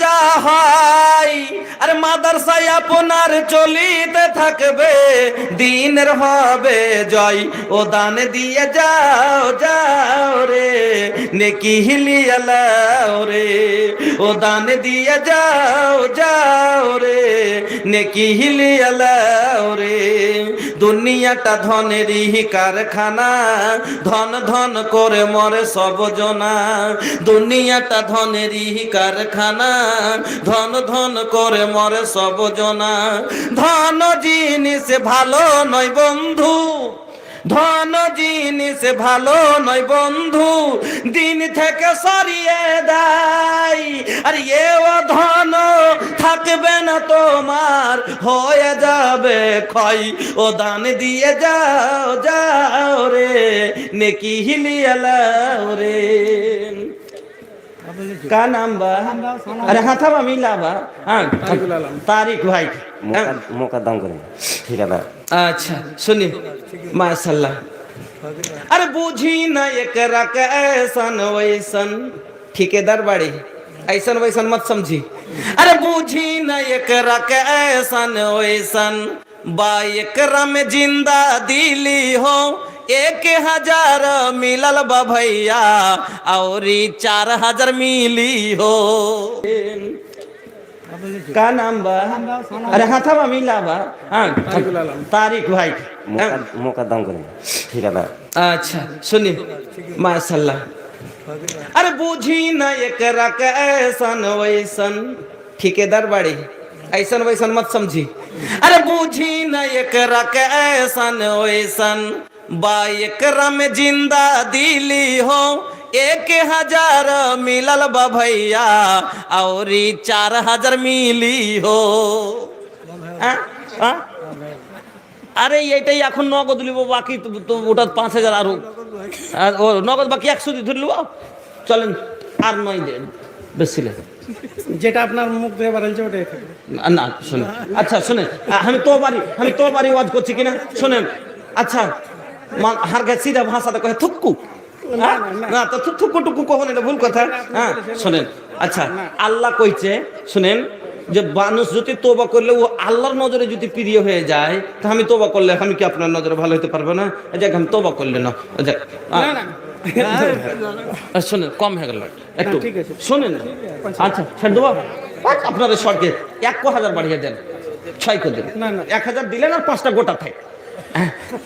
যা হয়, আর মাদ্রাসায় আপনার চলিতে থাকবে, দিনের হবে জয়। ও দান দিয়ে যাও যাও রে, নেকি হিলিয়ে লাও রে। ও দান দিয়ে যাও যাও রে, নেকি হিলিয়ে লাও রে। দুনিয়াটা ধনেরই কারখানা, ধন ধন করে মরে সব জনা। দুনিয়াটা ধনেরই কারখানা, ধন ধন করে মরে সব জনা। ধন জিনিস ভালো নয় বন্ধু, ধন জিনিস ভালো নয় বন্ধু, দিন থেকে সরিয়ে দেয়। আর এও ধন থাকবে না তোমার, হয়ে যাবে ক্ষয়। ও দান দিয়ে যাও যাও রে, নেকি হিলিয়ে লাও রে। का नाम बा? अरे हाँ था मिला बा। हाँ तारिक भाई मुकदम करें ठीक है ना। अच्छा सुनिए माशाल्लाह। अरे बूझी ना एकरा के ऐसन वैसन, ठेकेदार बाड़ी ऐसन वैसन मत समझी। अरे बूझी ना एकरा के ऐसन वैसन, बा एकरा में जिंदा दिली हो। 1000 मिलल बा भैया, और 4000 मिली हो। का नाम बा? अरे हाँ था मिला बा। हाँ तारिक भाई मुकदम करें ठीक है ना। अच्छा सुनिए माशाल्लाह। अरे बूझी ना एकरा के ऐसन वैसन, ठेकेदार बाड़ी ऐसन वैसन मत समझी। अरे बूझी ना एकरा के ऐसन वैसन, बा एकरा में जिंदा दिली हो। 1000 मिलल बा भैया, और 4000 मिली हो। আরে এইটাই এখন নগদ লিব, বাকি তো ওটা 5000 আরো ও নগদ বাকি 100 দিয়ে ধরলু। চলেন আর নয় দেন বেশি লাগে, যেটা আপনার মুখ দিয়ে বাড়াইছে ওটাই থাকবে না শুনেন। আচ্ছা শুনেন, আমি তো বাড়ি ওয়াজ করছি কিনা শুনেন। আচ্ছা হার গে সিধা ভাষাতে কহে থুক্কু, না তো থুক্কু টুকু কখন, এটা ভুল কথা। হ্যাঁ শুনেন, আচ্ছা আল্লাহ কইছে শুনেন যে মানুষ যদি তোবা করলে ও আল্লাহর নজরে যদি প্রিয় হয়ে যায়, তা আমি তোবা করলে আমি কি আপনার নজরে ভালো হতে পারবো না? যাক আমি তোবা করলে না, যাক শোনেন কম হয়ে গেল একটু শোনেন। আচ্ছা ছেড়ে দেবো আপনাদের স্বর্গে 1000 বাড়িয়ে দেন, 6 করে দেন। 1000 দিলেন আর 5টা গোটা থাকে।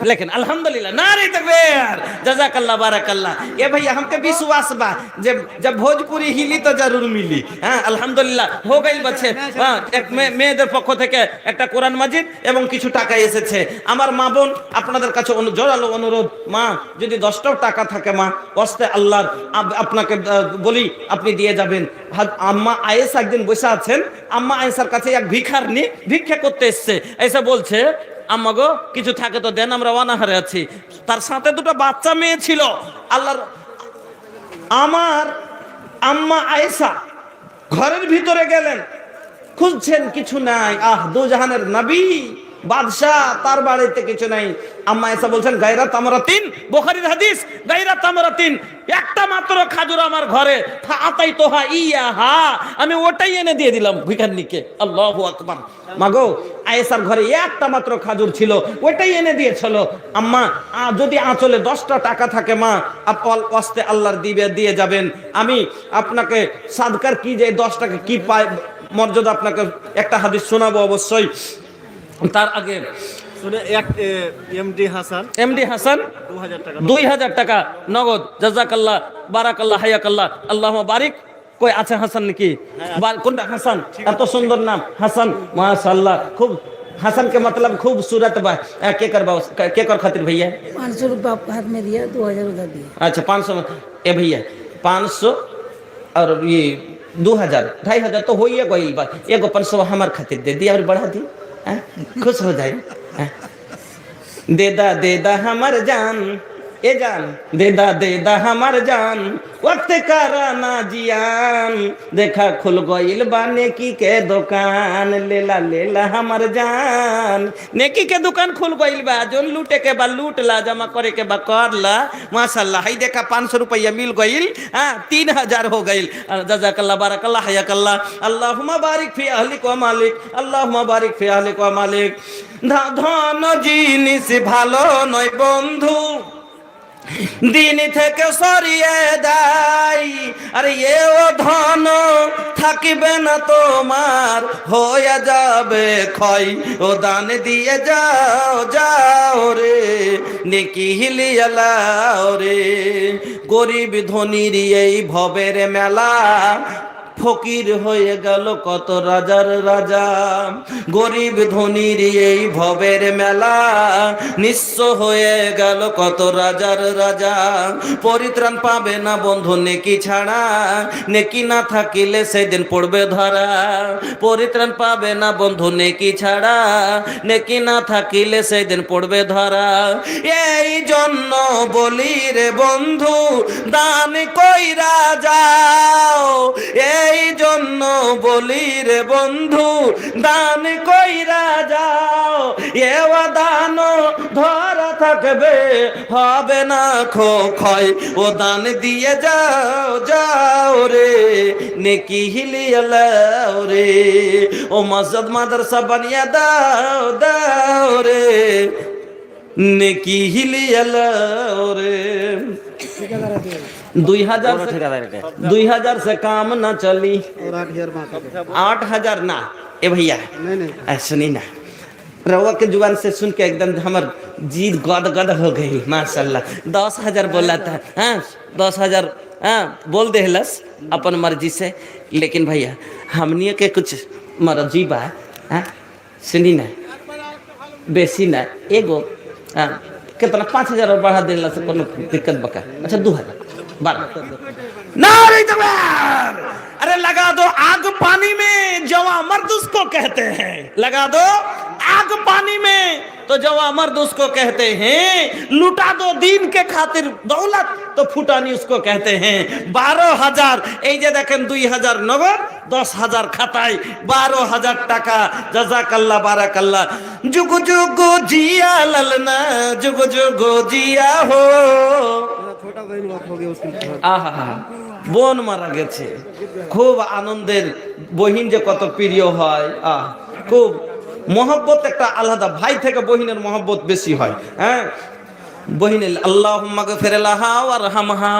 लेकिन अल्हम्दुलिल्लाह नारे तकबीर जज़ाकल्लाह बारकल्लाह। ये भैया हमके विश्वास बा जब भोजपुरी हिली तो जरूर मिली। हाँ अल्हम्दुलिल्लाह हो गई बच्चे। एक মেয়েদের পক্ষ থেকে একটা কোরআন মাজিদ এবং কিছু টাকা এসেছে। আমার মা বোন আপনাদের কাছে জোরালো অনুরোধ, মা যদি 10টাও টাকা থাকে মা ওয়াস্তে আল্লাহর আপনাকে বলি আপনি দিয়ে যাবেন। আম্মা আয়েশা একদিন বসে আছেন, আম্মা আয়েশার কাছে এক ভিখারনি ভিক্ষা করতে এসছে, এসে বলছে আম্মা গো কিছু থাকে তো দেন, আমরা অনাহারে আছি। তার সাথে 2টা বাচ্চা মেয়ে ছিল। আল্লাহর আমার আম্মা আয়েশা ঘরের ভিতরে গেলেন, খুঁজছেন কিছু নাই। দু জাহানের নবী বাদশাহ, তার বাড়িতে কিছু নাই। আম্মা আয়েশা বলছেন গায়রা তামরাতিন, বুখারীর হাদিস, গায়রা তামরাতিন, একটা মাত্র খাজুর আমার ঘরে, আতাই তোহা ইয়াহা, আমি ওটাই এনে দিয়ে দিলাম ভিখারনিকে। আল্লাহু আকবার। মাগো আয়েশার ঘরে একটা মাত্র খাজুর ছিল, ওইটাই এনে দিয়েছিল। আম্মা যদি আঁচলে 10টা টাকা থাকে মা ওয়াস্তে আল্লাহর দিয়ে যাবেন। আমি আপনাকে সাদকার কি যে 10 টাকা কি পায় মর্যাদা, আপনাকে একটা হাদিস শোনাবো অবশ্যই। তার আগে এমডি হাসান 2000 টাকা নগদ, জাযাকাল্লাহ বারাকাল্লাহ হায়াকাল্লাহ আল্লাহুম্মা বারিক। কই আছে হাসান নাকি? কোনটা হাসান? এত সুন্দর নাম হাসান, মাশাআল্লাহ। খুব হাসান के मतलब खूबसूरत बा। के कर खातिर भैया 500 रुपया हाथ में दिया, 2000 उधर दिया। अच्छा 500 ए भैया 500 और ये 2000 2500 तो हो ही गई बात। एगो 500 हमार खातिर दे दिया और बढ़ा दी, खुश हो जाए। देदा देदा हमर जान ए जान दे दा हमार जान वक्त करा ना जियान देखा खुल गइल बा नेकी के दुकान लेला हमार जान नेकी के दुकान खुल गइल बा जोन लूटे के बा लूट ला जमा करे के बा कर ला माशाल्लाह हई देखा 500 रुपया मिल गइल 3000 हो गइल जज़ाकल्लाह बारकल्लाह हयाकल्लाह अल्लाहुम्मा बारिक फी अहलिक व मालिक अल्लाहुम्मा बारिक फी अहलिक व मालिक धन জিনিস ভালো নয় বন্ধু দিন থেকে সরিয়ে দেয় আরে এও ধন থাকিবে না তোমার হয়ে যাবে ক্ষয় ও দান দিয়ে যাও রে নেকি হিলিয়ে লাও রে গরিব ধনীর এই ভবের মেলা ফকির হয়ে গেল কত রাজার রাজা গরিব ধনীর এই ভবের মেলা নিঃস্ব হয়ে গেল কত রাজার রাজা পরিত্রাণ পাবে না বন্ধু নেকি ছাড়া নেকি না থাকিলে সেদিন পড়বে ধরা পরিত্রাণ পাবে না বন্ধু নেকি ছাড়া নেকি না থাকিলে সেদিন পড়বে ধরা এই জন্য বলি রে বন্ধু দান কইরা যাও এই জন্য বলি রে বন্ধু দান কইরা যাও এও দান ধরা থাকবে হবে না ক্ষয় ও দান দিয়ে যাও রে নেকি হিলিয়ে লাও রে ও মসজিদ মাদ্রাসা বানিয়ে দাও রে নেকি হিলিয়ে লাও রে 2000 से काम ना चली 8000 ना ए भैया सुनी ना रवा के जुबान से सुन के एकदम हमर जीत गद हो गई माशाल्लाह 10,000 बोला था 10,000 बोल देहलस अपन मर्जी से लेकिन भैया हमनिए के कुछ मर्जी बा सुनी ना बेसी ना एगो कितना 5,000 और बढ़ा देला से कोनो दिक्कत बका अच्छा 2,000 नारे तकबीर अरे लगा दो आग पानी में जवा मर्द उसको कहते हैं लगा दो आग पानी में तो जवा मर्द उसको कहते हैं लुटा दो दीन के खातिर दौलत तो फुटानी उसको कहते हैं 12,000 এই যে দেখেন 2,000 নগদ 10,000 খাতায় 12,000 টাকা জাযাকাল্লাহ বারাকাল্লাহ जुग जुग जिया ललना जुग जुग जिया हो छोटा बहन वक्त हो गया उसके আহা বোন মারা গেছে খুব আনন্দের বহিন যে কত প্রিয় হয় খুব মহব্বত একটা আলাদা ভাই থেকে বহিনের মহব্বত বেশি হয় বহিনের আল্লাহুম্মা গফির লাহা ওয়ারহামহা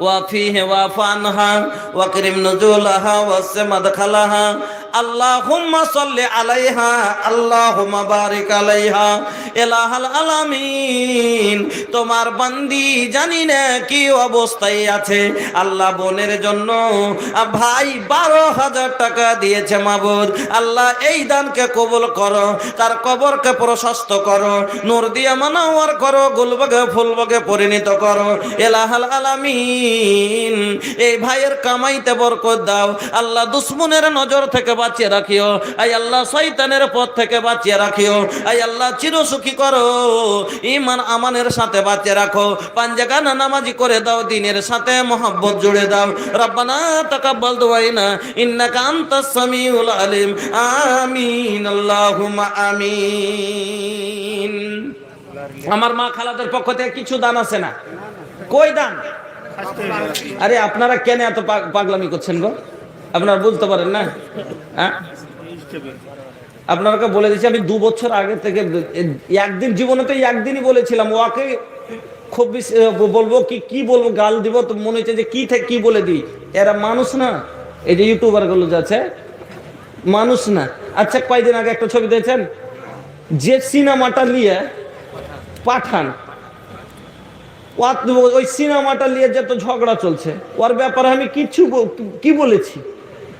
ওয়াফিহি ওয়াফানহা ওয়াকরিম নুজুলাহা ওয়াসসি মাদখালাহা আল্লাহুম্মা সাল্লি আলাইহা আল্লাহুম্মা বারিক আলাইহা ইলাহাল আলামিন তোমার বান্দি জানি না কি অবস্থায় আছে আল্লাহ বোনের জন্য ভাই 12,000 টাকা দিয়েছে মাবুদ আল্লাহ এই দানকে কবুল করো তার কবরকে প্রশস্ত করো নূর দিয়ে মানওয়ার করো গুলবাগে ফুলবাগে পরিণত করো ইলাহাল আলামিন এই ভাইয়ের কামাইতে বরকত দাও আল্লাহ দুশমনের নজর থেকে বাঁচিয়ে রাখিও আই আল্লাহ শয়তানের পথ থেকে বাঁচিয়ে রাখিও আই আল্লাহ চিরসুখী করো ঈমান আমানের সাথে বাঁচিয়ে রাখো পাঁচজাগানা নামাজি করে দাও দ্বীনের সাথে মহব্বত জুড়ে দাও রব্বানা তাকাব্বাল দুআইনা ইন্নাকা আনতাস সামিউল আলিম আমিন আল্লাহুম্মা আমিন আমার মা খালাদের পক্ষ থেকে কিছু দান আছে না কই দান আরে আপনারা কেন এত পাগলামি করছেন গো আপনারা বুঝতে পারেন না আপনাকে বলে দিচ্ছি আমি 2 বছর আগে থেকে একদিন জীবনে তো একদিনই বলেছিলাম ওকে খুব বলবো কি বলবো গাল দিব তো মনে হচ্ছে যে কি থেকে কি বলে দিই এরা মানুষ না এই যে ইউটিউবার গুলো যাচ্ছে মানুষ না আচ্ছা কয়েকদিন আগে একটা ছবি দেখছেন যে সিনেমাটা নিয়ে পাঠান ওই সিনেমাটা নিয়ে যত ঝগড়া চলছে ওর ব্যাপারে আমি কিছু কি বলেছি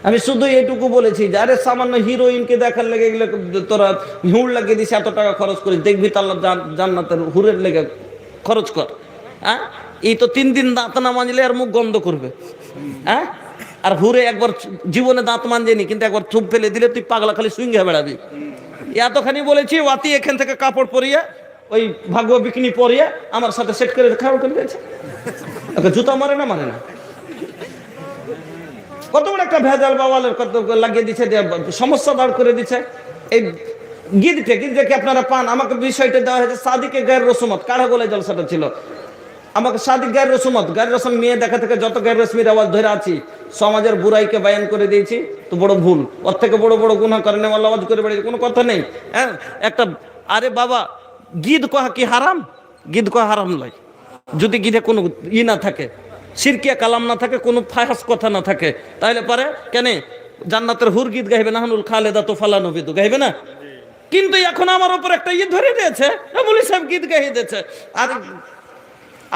আমি শুধু এটুকু বলেছি যে আরে সামান্য হিরোইনকে দেখার লেগে গেলে তোরা হুড় লাগিয়ে দিস এত টাকা খরচ করিস দেখবি তো আল্লাহ জান্নাতের হুরের লেগে খরচ কর এই তো 3 দিন দাঁত না মাজলে আর মুখ গন্ধ করবে আর হুরে একবার জীবনে দাঁত মানজেনি কিন্তু একবার চুপ ফেলে দিলে তুই পাগলা খালি সুইং হয়ে বেড়াবি এতখানি বলেছি ওয়াতি এখান থেকে কাপড় পরিয়ে ওই ভাগ্য বিকিনি পরিয়ে আমার সাথে সেট করে খাওয়া করে দিয়েছে। ওকে জুতা মারে না কত বড় একটা ভেজাল বাওয়ালের কত লাগিয়ে দিচ্ছে, সমস্যা দাঁড় করে দিচ্ছে। এই গিদকে আপনারা পান, আমাকে বিষয়টা দেওয়া হয়েছে সাদিকে গায়ের রসুমত, কাড়া গোলে জলসাটা ছিল, আমাকে সাদিক গায়ের রসুমত, গায়ের রসম মেয়ে দেখা থেকে যত গায়ের রশ্মির আওয়াজ ধরে আছি, সমাজের বুড়াইকে বায়ান করে দিয়েছি, তো বড় ভুল। ওর থেকে বড় বড় গুনাহ করে নেওয়া, আওয়াজ করে বেড়েছে, কোনো কথা নেই। হ্যাঁ একটা, আরে বাবা গীত কহা কি হারাম? গীত কহা হারাম নয় যদি গীতে কোনো না থাকে, শিরকিয়া কালাম না থাকে, কোনো ফাহাস কথা না থাকে, তাহলে পারে কেন জান্নাতের হুর গীত গাইবে না, হানুল খালেদা তো ফালানো বিদু গাইবে না। কিন্তু এখন আমার উপর একটা ধরে দিয়েছে, মৌলভী সাহেব গীত গাইয়ে দিয়েছে। আর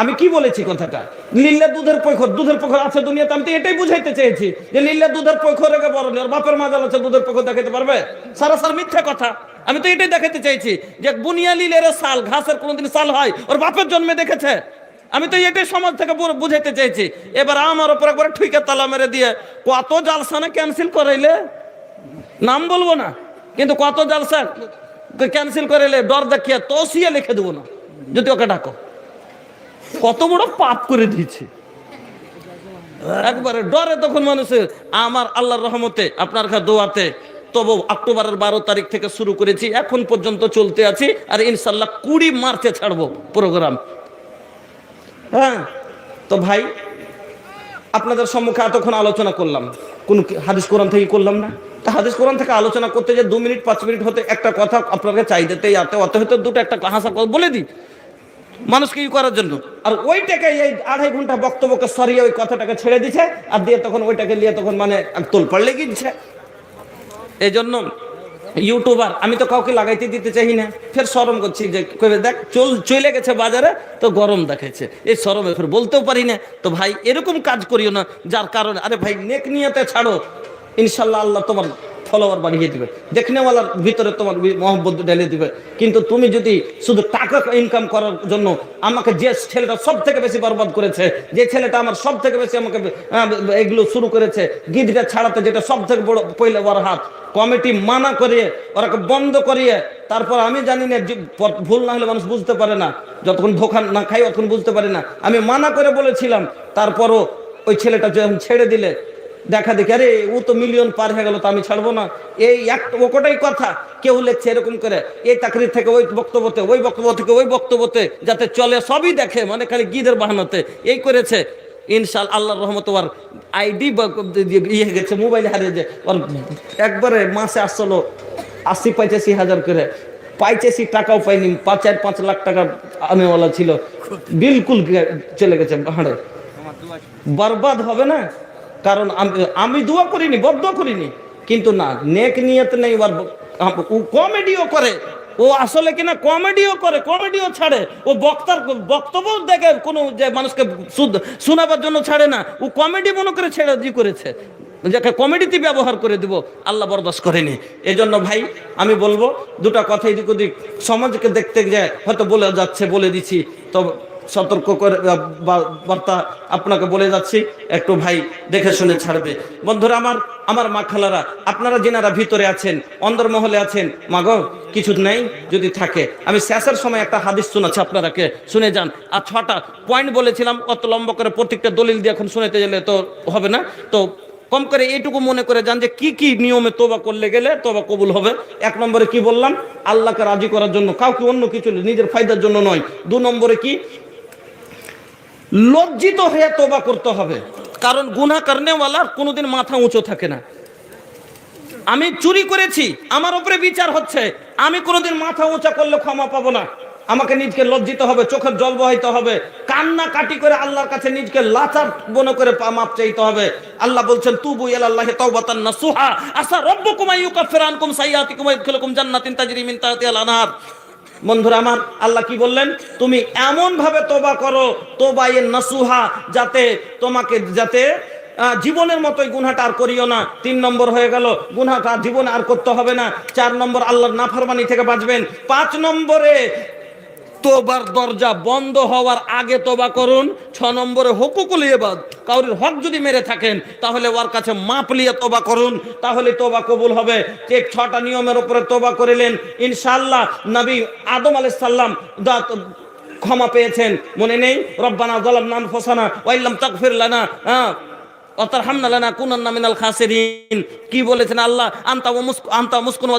আমি কি বলেছি কথাটা, লিল্লা দুধের পৈখর আছে দুনিয়াতে, আমি তো এটাই বুঝাইতে চেয়েছি যে লিল্লা দুধের পৈখর রেখে বড় ওর বাপের মাজাল আছে, দুধের পৈখর দেখাতে পারবে? সারাসার মিথ্যা কথা। আমি তো এটাই দেখাতে চাইছি যে বুনিয়া লিলের সাল, ঘাসের কোনোদিন সাল হয়? ওর বাপের জন্মে দেখেছে। আমি তো এটাই সমাজ থেকে বুঝাইতে চাইছি। এবার আমার উপর একবার ঠুইকে তালা মেরে দিয়ে কত জালসানা ক্যান্সেল করাইলে, নাম বলবো না, কিন্তু কত জালসা ক্যান্সেল করাইলে ডর দেখিয়ে তসিয়ে লিখে দেবো না যদি ওকে ডাকো। কত বড় পাপ করে দিয়েছে একবারে ডরে। তখন মানুষের, আমার আল্লাহর রহমতে আপনার দোয়াতে তবু অক্টোবরের 12 তারিখ থেকে শুরু করেছি, এখন পর্যন্ত চলতে আছি, আর ইনশাল্লাহ 20 মার্চে ছাড়বো প্রোগ্রাম। হ্যাঁ তো ভাই আপনাদের সম্মুখে এতক্ষণ আলোচনা করলাম, কোন হাদিস কোরআন থেকে করলাম না? তা হাদিস কোরআন থেকে আলোচনা করতে যে 2 মিনিট 5 মিনিট হতে একটা কথা আপনাকে চাই দিতেই আতে অত হয়তো দুটো একটা হাসা বলে দিই মানুষকে ই করার জন্য, আর ওইটাকে এই 2.5 ঘন্টা বক্তব্যকে সরিয়ে ওই কথাটাকে ছেড়ে দিছে, আর দিয়ে তখন ওইটাকে নিয়ে তখন মানে তোল পাড়লে গিয়েছে। এই জন্য ইউটিউবার আমি তো কাউকে লাগাইতে দিতে চাই না, ফের শরম করছি যে দেখ চলে গেছে বাজারে তো গরম দেখাচ্ছে, এই শরমে ফের বলতেও পারি না। তো ভাই এরকম কাজ করিও না যার কারণে, আরে ভাই নেক নিয়তে ছাড়ো, ইনশাল্লাহ আল্লাহ তোমার ফলোয়ার বাড়িয়ে দিবে, দেখনেওয়ালার ভিতরে তোমার মহব্বত ঢেলে দিবে। কিন্তু তুমি যদি শুধু টাকা ইনকাম করার জন্য, আমাকে যে ছেলেটা সব থেকে বেশি বরবাদ করেছে, যে ছেলেটা আমার সব থেকে বেশি আমাকে এগুলো শুরু করেছে গীতটা ছাড়াতে, যেটা সব থেকে বড় পয়লা বড় হাত, কমিটি মানা করিয়ে ওরাকে বন্ধ করিয়ে, তারপর আমি জানি না ভুল না হলে মানুষ বুঝতে পারে না, যতক্ষণ ধোঁকা না খাই ততক্ষণ বুঝতে পারে না, আমি মানা করে বলেছিলাম, তারপরও ওই ছেলেটা যখন ছেড়ে দিলে দেখা দেখি আরে ও তো মিলিয়ন পার হয়ে গেল, তো আমি ছাড়বো না। এই ওটাই কথা, কেউ লেখছে এরকম করে, এই তাকরির থেকে ওই বক্তব্যতে, ওই বক্তব্য থেকে ওই বক্তব্যতে, যাতে চলে সবই দেখে, মানে খালি গীদের বাহানাতে এই করেছে। ইনশাআল্লাহ আল্লাহর রহমতে ওর আইডি ইয়ে গেছে, মোবাইল হারিয়ে যে ওর একবারে মাসে আসলো 80-85 হাজার করে, 85 টাকাও পাইনি, 5 লাখ টাকা আনেওয়ালা ছিল, বিলকুল চলে গেছে হাড়ে। বরবাদ হবে না, কারণ আমি দোয়া করিনি, বদদোয়া করিনি, কিন্তু না নেক নিয়ত নেই। ও কমেডিও করে, ও আসলে কিনা কমেডিও করে, কমেডিও ছাড়ে, ও বক্তার বক্তব্য দেখে কোনো যে মানুষকে শোনাবার জন্য ছাড়ে না, ও কমেডি মনে করে ছেড়ে দিয়ে করেছে, যাকে কমেডিতে ব্যবহার করে দিব, আল্লাহ বরদাস্ত করেনি। এই জন্য ভাই আমি বলবো দুটা কথা এদিক ওদিক সমাজকে দেখতে যায় হয়তো বলে যাচ্ছে, বলে দিচ্ছি, তো সতর্ক করে বার্তা আপনাকে বলে যাচ্ছি, একটু ভাই দেখে শুনে ছাড়বে। বন্ধুরা আমার মা খালারা, আপনারা যেনারা ভিতরে আছেন, অন্দরমহলে আছেন, মাগো কিছু নেই যদি থাকে, আমি শেষের সময় একটা হাদিস শোনাচ্ছি, আপনারাকে শুনে যান। আর 6টা পয়েন্ট বলেছিলাম, অত লম্বা করে প্রত্যেকটা দলিল দিয়ে এখন শুনেতে গেলে তো হবে না, তো কম করে এইটুকু মনে করে যান যে কি কি নিয়মে তোবা করলে গেলে তোবা কবুল হবে। 1 নম্বরে কি বললাম, আল্লাহকে রাজি করার জন্য, কাউকে অন্য কিছু নিজের ফায়দার জন্য নয়। 2 নম্বরে কি, লজ্জিত হয়ে তোবা করতে হবে, কারণ গুনাহ করনেওয়ালার কোনোদিন মাথা উঁচু থাকে না। আমি চুরি করেছি, আমার উপরে বিচার হচ্ছে, আমি কোনোদিন মাথা উঁচা করলে ক্ষমা পাবো না, আমাকে নিজকে লজ্জিত হবে, চোখের জল বহাইতে হবে, কান্না কাটি করে আল্লাহর কাছে নিজকে লাচার মনে করে মাপ চাইতে হবে। আল্লাহ বলছেন তুবু ইলাল্লাহি তাওবাতান নাসুহা আসা রাব্বুকুম আইয়ুকাফিরা আনকুম সাইয়্যাতিকুম ওয়া ইয়াদখিলুকুম জান্নাতিন তাজরি মিন তাহতিহাল আনহার। বন্ধুরা আমার, আল্লাহ কি বললেন, তুমি এমন ভাবে তোবা করো, তোবায়ে নাসুহা, যাতে তোমাকে যাতে জীবনের মতোই গুনাহটা আর করিও না। 3 নম্বর হয়ে গেল, গুনাহটা জীবনে আর করতে হবে না। 4 নম্বর আল্লাহর নাফরমানি থেকে বাঁচবেন। 5 নম্বরে তোবার দরজা বন্ধ হওয়ার আগে তোবা করুন। 6 নম্বরে হুকুকুল ইবাদ, কাউরির হক যদি মেরে থাকেন তাহলে ওর কাছে মাপ নিয়ে তোবা করুন, তাহলে তোবা কবুল হবে। ঠিক 6টা নিয়মের উপরে তোবা করিলেন, ইনশাআল্লাহ নবী আদম আলাইহিস সালাম ক্ষমা পেয়েছেন, মনে নেই? রব্বানা যালামনা আনফুসানা ওয়া ইল্লাম তাগফির লানা ওয়াতারহামনা লানাকুনান্না মিনাল খাসিরিন। কি বলেছেন আল্লাহ? আনতা মুসকুন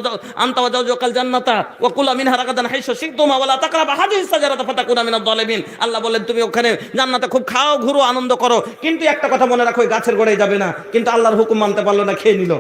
আনতা ওয়া জাওজুকাল জান্নাতা ওয়া কুলা মিনহা রাগাদান হাইসু শিকতুমা ওয়া লা তাকরাবা হাযিহিস সাজারাতা ফাতাকুনা মিনাজ জালিমিন। আল্লাহ বলেন তুমি ওখানে জান্নাতে খুব খাও, ঘুরো, আনন্দ করো, কিন্তু একটা কথা মনে রাখো, ওই গাছের গোড়ায় যাবে না। কিন্তু আল্লাহর হুকুম মানতে পারলো না, খেয়ে নিল।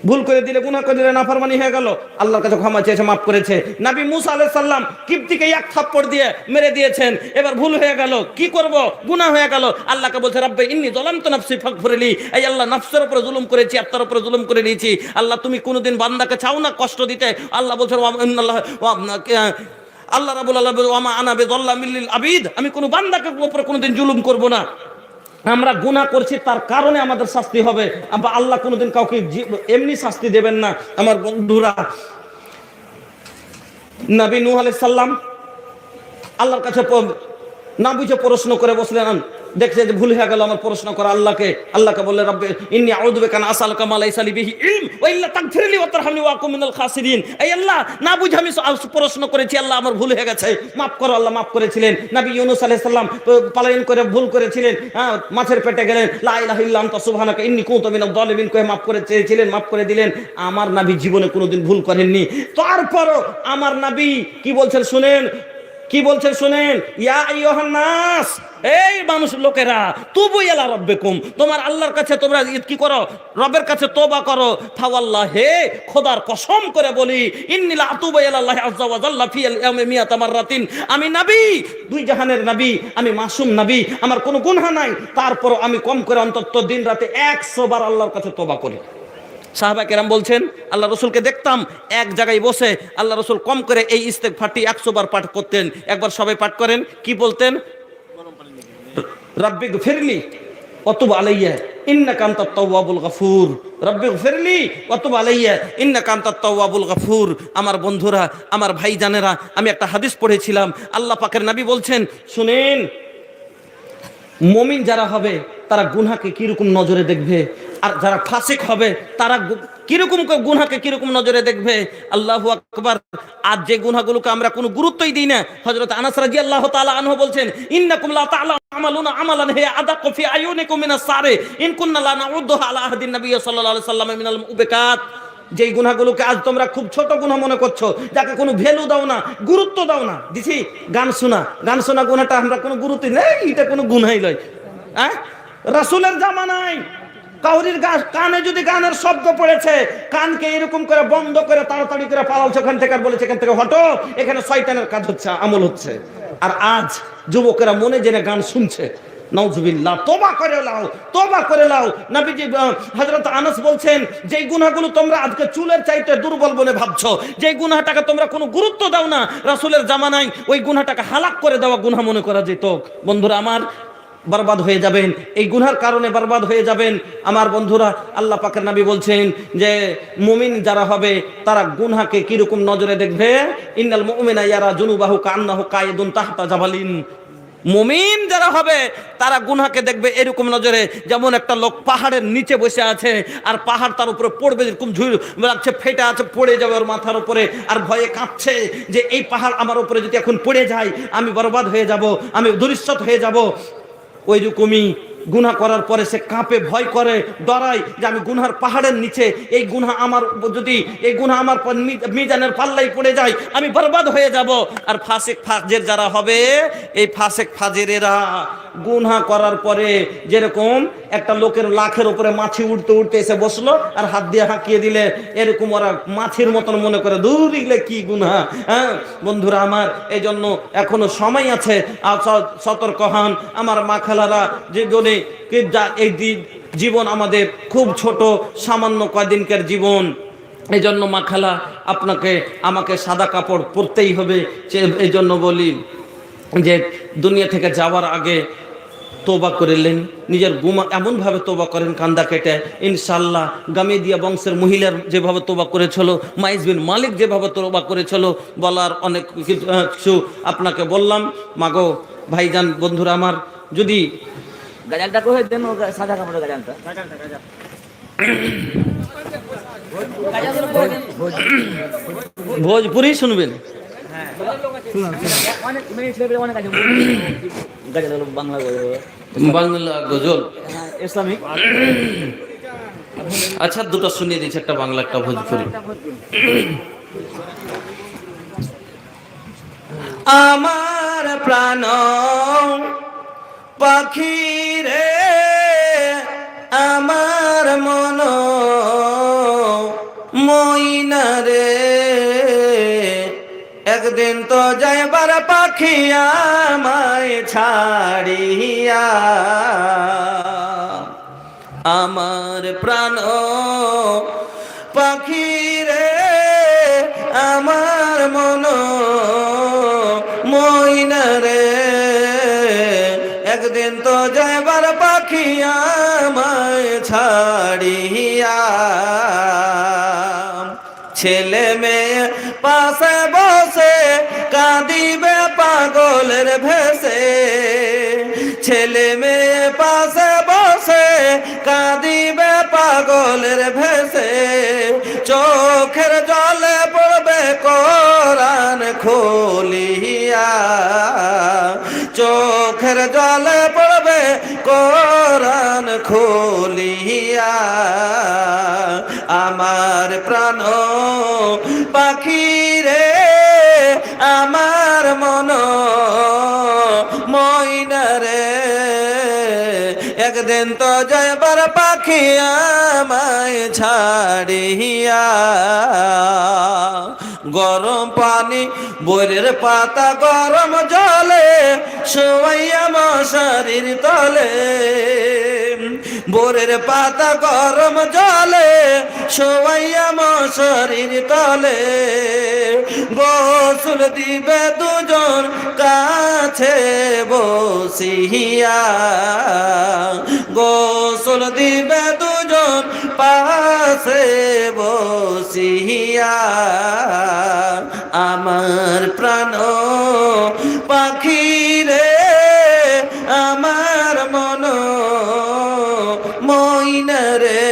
ভুল করে দিলে, গুনাহ করে দিলে, নাফরমানি হয়ে গেল, আল্লাহর কাছে ক্ষমা চেয়েছে, মাফ করেছে। নবী মুসা আলাইহিস সালাম কিবতীকে এক থাপ্পড় দিয়ে মেরে দিয়েছেন, এবার ভুল হয়ে গেল, কি করব, গুনাহ হয়ে গেল। আল্লাহকে বলছে রব্বি ইন্নী যালামতু নাফসি ফাগফিরলি, এই আল্লাহ নফসের উপরে জুলুম করেছি, আত্মার উপরে জুলুম করে নিয়েছি। আল্লাহ তুমি কোনোদিন বান্দাকে চাও না কষ্ট দিতে। আল্লাহ বলছেন আল্লাহ রাব্বুল আলামিন ওয়া মা আনা বিযাল্লামিল লিল আবিদ, আমি কোনো বান্দাকে উপরে কোনোদিন জুলুম করব না। আমরা গুনাহ করছি, তার কারণে আমাদের শাস্তি হবে। আল্লাহ কোনোদিন কাউকে এমনি শাস্তি দেবেন না। আমার বন্ধুরা, নবী নূহ আলাইহিস সালাম আল্লাহর কাছে না বুঝে প্রশ্ন করে বসলেন, দেখছে যে ভুল হয়ে গেল আমার প্রশ্ন করা আল্লাহকে বললেন রব্বি ইন্নী আউযু বিকা আন আসআলুকা মা লাইসা লি বিহি ইলম ওয়া ইল্লা তাগফিরলি ওয়া তারহামনি ওয়া আকুম মিনাল খাসিরিন। এই আল্লাহ, না বুঝে আমি প্রশ্ন করেছি, আল্লাহ আমার ভুল হয়ে গেছে, মাফ করো। আল্লাহ মাফ করেছিলেন। নবী ইউনূস আলাইহিস সালাম পলায়ন করে ভুল করেছিলেন, মাছের পেটে গেলেন, লা ইলাহা ইল্লা আনতা সুবহানাকা ইন্নী কুনতু মিনাজ জালিমিন কয়ে মাফ করে চেয়েছিলেন, মাফ করে দিলেন। আমার নবী জীবনে কোনোদিন ভুল করেননি। তারপরও আমার নবী কি বলছেন শুনেন, কি বলছেন শুনেন, ইয়া আইয়ুহান নাস, এই মানুষ লোকেরা, তুবু ইলা রাব্বিকুম, তোমার আল্লাহর কাছে তোমরা কি করো, রবের কাছে তওবা করো। ফাওয়াল্লাহি, খোদার কসম করে বলি, ইন্নী লা আতুবু ইলাল্লাহি আযজা ওয়া জাল্লা ফি ইয়াউমি মিয়াতা মাররাতিন, আমি নবী, দুই জাহানের নবী, আমি মাসুম নবী, আমার কোনো গুনাহ নাই, তারপর আমি কম করে অন্তত দিন রাতে 100 বার আল্লাহর কাছে তওবা করি। সাহাবা কেরাম বলছেন আল্লাহ রসুলকে দেখতাম এক জায়গায় বসে আল্লাহ রসুল কম করে এই ইস্তেগফারটি 100 বার পাঠ করতেন। একবার সবাই পাঠ করেন, কি বলতেন? রাব্বিগফিরলি ওয়া তুব আলাইয়া ইন্নাকা আনতাত তাওয়াবুল গফুর, রাব্বিগফিরলি ওয়া তুব আলাইয়া ইন্নাকা আনতাত তাওয়াবুল গফুর। আমার বন্ধুরা, আমার ভাইজানেরা, আমি একটা হাদিস পড়েছিলাম, আল্লাহ পাকের নবী বলছেন শুনেন, মুমিন যারা হবে তারা গুনাহকে কিরকম নজরে দেখবে, আর যারা ফাসিক হবে তারা কিরকম গুনাহকে কিরকম নজরে দেখবে। আল্লাহু আকবার। আজ যে গুনাহগুলোকে আমরা কোনো গুরুত্বই দিই না, হযরত আনাস রাদিয়াল্লাহু তাআলা আনহু বলছেন ইন্নাকুম লা তা'লামুনা আমালান হিয়া আদাক্কু ফি আয়ুনিকুম মিনাস সারি ইন কুননা লা নাউদ্দুহা আলা আহদিন নবী সাল্লাল্লাহু আলাইহি ওয়াসাল্লাম মিনাল মুবিকাত। যেই গুনাহগুলোকে আজ তোমরা খুব ছোট গুনাহ মনে করছো, যাকে কোনো ভ্যালু দাও না, গুরুত্ব দাও না, দিছি গান শোনা গুনাহটা আমরা কোনো গুরুত্ব নেই, এটা কোনো গুনাহই নয়। রাসূলের জামানায় কাউরির কানে যদি গানের শব্দ পড়েছে, কানকে এরকম করে বন্ধ করে তাড়াতাড়ি করে পালাচ্ছে ওখান থেকে, আর বলেছে এখান থেকে হটো, এখানে শয়তানের কাজ হচ্ছে, আমল হচ্ছে। আর আজ যুবকেরা মনে জেনে গান শুনছে, নাউজুবিল্লাহ। তওবা করে লাও। নবীজি হযরত আনাস বলছেন, যেই গুনাহগুলো তোমরা আজকে চুলের চাইতে দুর্বল বলে ভাবছো, যেই গুনাহটাকে তোমরা কোনো গুরুত্ব দাও না, রাসূলের জামানায় ওই গুনাহটাকে হালাক করে দেওয়া গুনাহ মনে করা যেত। বন্ধুরা আমার, বরবাদ হয়ে যাবেন, এই গুনার কারণে বরবাদ হয়ে যাবেন। আমার বন্ধুরা, আল্লাহ পাকের নবী বলছেন যে মুমিন যারা হবে তারা গুনাহকে কিরকম নজরে দেখবে, ইন্নাল মুমিনা ইয়ারা জুনুবাহু কান্নাহু কায়দুন তাহতা জাবালিন। মুমিন যারা হবে তারা গুনাহকে দেখবে এরকম নজরে, যেমন একটা লোক পাহাড়ের নিচে বসে আছে, আর পাহাড় তার উপরে পড়বে, যেরকম ঝুড়ি লাগছে, ফেটে আছে, পড়ে যাবে ওর মাথার উপরে, আর ভয়ে কাঁপছে যে এই পাহাড় আমার উপরে যদি এখন পড়ে যায় আমি বরবাদ হয়ে যাব, আমি ধূলিসাৎ হয়ে যাব। ওই রকমই গুনাহ করার পরে সে কাঁপে, ভয় করে, ডরায় যে আমি গুনার পাহাড়ের নিচে, এই গুনাহ আমার যদি এই গুনাহ আমার মিজানের পাল্লাই পড়ে যায় আমি বরবাদ হয়ে যাব। আর ফাসিক ফাজের যারা হবে, এই ফাসিক ফাজেরেরা গুনাহ করার পরে যেরকম একটা লোকের লাখের উপরে মাছি উঠতে উঠতে এসে বসলো আর হাত দিয়ে হাঁকিয়ে দিলে, এরকম ওরা মাছির মতন মনে করে, দূর এগুলো কি গুনাহ। বন্ধুরা আমার, এই জন্য এখনো সময় আছে, সতর্ক হন আমার মা খালারা, যেগুলি এই জীবন আমাদের খুব ছোট, সামান্য কয়দিনকার জীবন। এই জন্য মা খালা, আমাকে সাদা কাপড় পরতেই হবে। এই জন্য বলি যে দুনিয়া থেকে যাওয়ার আগে তোবা করিলেন, নিজের গুমা এমনভাবে তোবা করেন কান্দা কেটে, ইনশাল্লাহ গামেদিয়া বংশের মহিলার যেভাবে তোবা করেছিল, মাইজ বিন মালিক যেভাবে তোবা করেছিল, বলার অনেক কিছু আপনাকে বললাম। মাগো ভাইজান বন্ধুরা আমার, যদি গাজালটা কোথায় দেন, ও সাদা কাপড়ের গাজালটা। ভোজপুরি শুনবেন, অনেক অনেক আছে গাজাল, বাংলা বাংলা গজল, ইসলামিক। আচ্ছা দুটো শুনিয়ে দিচ্ছি, একটা বাংলা একটা ভোজপুরি। আমার প্রাণ পাখি রে, আমার মন মইনা রে, একদিন তো যাইবার পাখি আমায় ছাড়িয়া। আমার প্রাণ পাখি রে, আমার মন মইনা রে, একদিন তো যাইবার পাখি আমায় ছাড়িয়া। ছেলে মেয়ে পাশে বসে কাঁদিবে পাগলের ভেসে, ছেলে মেয়ে পাশে বসে কাঁদিবে পাগলের ভেসে, চোখের জলে পড়বে কোরআন খুলিয়া, চোখের জলে পড়বে কোরআন খুলিয়া। আমার প্রাণ পাখি রে, আমার মন মইনা রে, একদিন তো যাইবার পাখি আমায় ছাড়িয়া। গরম পানি বইরের পাতা গরম জলে শোয়াইয়া মশারির তলে, বোরের পাতা গরম জলে শোয়াইয়া মশারির তলে, গোসল দিবে দুজন কাছে বসিয়া, গোসল দিবে দুজন পাশে বসিয়া। আমার প্রাণ পাখি রে, আমার মন মইনা রে,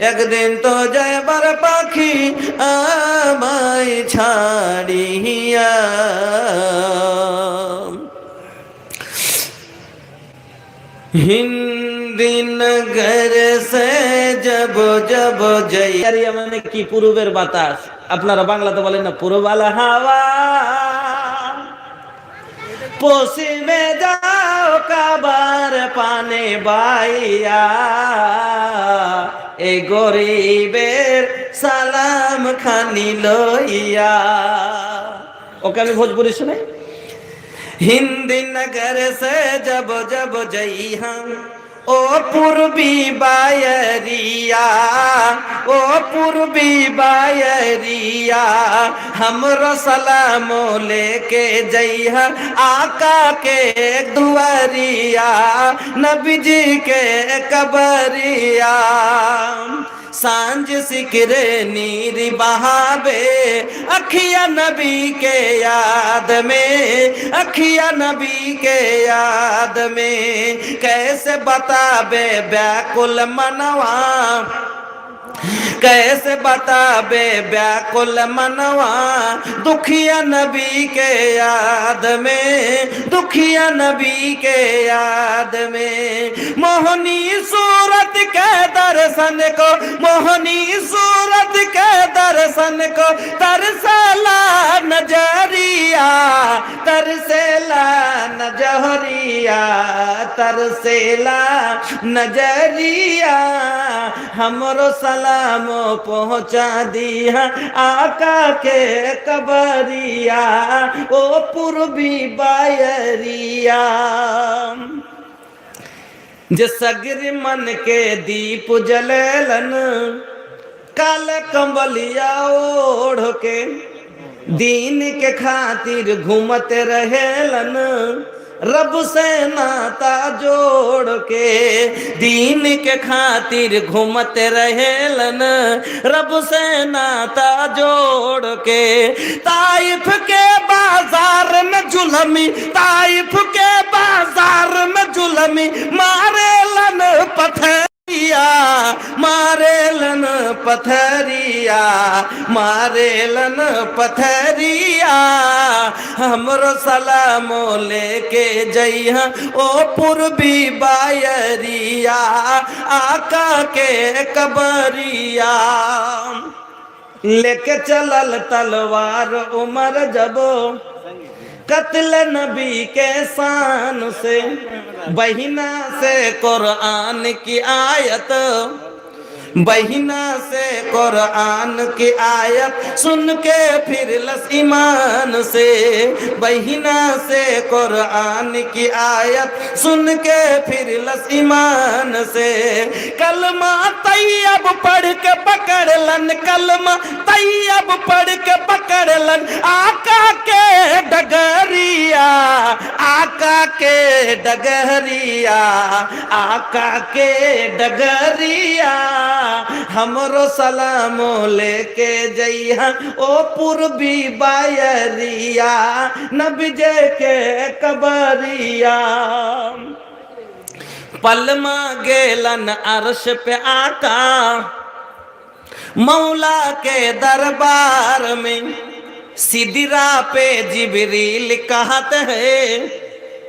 একদিন তো যাইবার পাখি আমায় ছাড়িয়া। হিন্দি নগর সে জব জব জইয়া, মানে কি পূর্বের বাতাস, আপনারা বাংলাতে বলেন না পূর্বালা হাওয়া, পশ্চিমে যাও কাবার পানে বাইয়া, এ গরিবের সালাম খানি লইয়া। ওকে আমি ভোজপুরি শুনে, हिंदी नगर से जब जब जई हम ओ पूर्वी बायरिया, ओ पूर्वी बायरिया, हमरो सलामो लेके जइहा आका के दुआरिया, नबी जी के कबरिया। सांझ सिकरे नीरी बहावे अखिया नबी के याद में, अखिया नबी के याद में, कैसे बताबे व्याकुल मनवा, कैसे बताबे व्याकुल मनवा, दुखिया नबी के याद में, दुखिया नबी के याद में। मोहनी सूरत के दर्शन को, मोहनी सूरत के दर्शन को तरसला नजरिया, तरसेला नजरिया, तरसेला नजरिया। हमरो सलामो पहुँचा दिया आका के कबरिया, ओ पूर्वी बायरिया। जे सगर मन के दीप जलेलन, काल कंबलिया ओढ़ के दीन के खातिर घूमते रहेलन, रब से नाता जोड़ के दीन के खातिर घूमते रहेलन, रब से नाता जोड़ के। ताइफ के बाजार में जुलमी, ताइफ के बाजार में जुलमी मारेलन पत्थरिया, मारेलन पत्थरिया, मारेलन पत्थरिया। हमरो सलामो लेके जइहा ओ पूर्वी बायरिया, आका के कबरिया। लेके चलल तलवार उमर जबो कत्ल नबी के शान से, बहिना से कुरान की आयत, बहिना से कुरान की आयत सुन के फिर लस ईमान से, बहिना से कुरान की आयत सुन के फिर लस ईमान से। कलमा तैयब पढ़ के पकड़लन, कलमा तैयब पढ़ के पकड़लन आका के डगरिया, आका के डगरिया, आका के डगरिया। हमरो सलामो लेके जइहा ओ पूर्वी बायरिया, नबी जे के कबरिया। पलमा गेलन अर्श पे आका, मौला के दरबार में सिदरा पे जिबरील कहत है,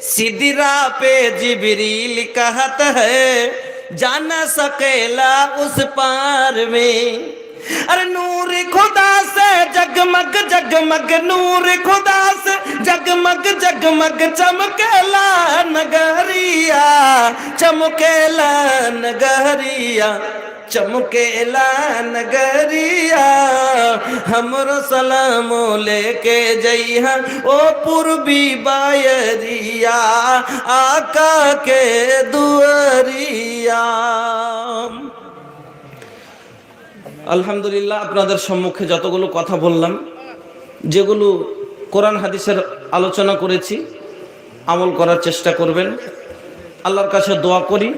सिदरा पे जिबरील कहत है जा न सकेला उस पार में। अरे नूर खुदा से जगमग जगमग, नूर खुदा से जगमग जगमग चमकेला नगरिया, चमकेला नगरिया, चमकेला नगरिया। हमरो सलामो लेके जइहा ओ पूर्वी बायरिया, आका के दुआरिया। আলহামদুলিল্লাহ, আপনাদের সম্মুখে যতগুলো কথা বললাম, যেগুলো কোরআন হাদিসের আলোচনা করেছি, আমল করার চেষ্টা করবেন। আল্লাহর কাছে দোয়া করি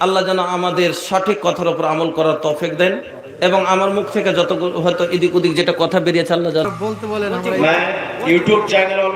আল্লাহ যেন আমাদের সঠিক কথার উপর আমল করার তৌফিক দেন, এবং আমার মুখ থেকে যতগুলো হয়তো এদিক ওদিক যেটা কথা বেরিয়েছে আল্লাহ যেন বলতে বলেন। मैं यूट्यूब चैनल और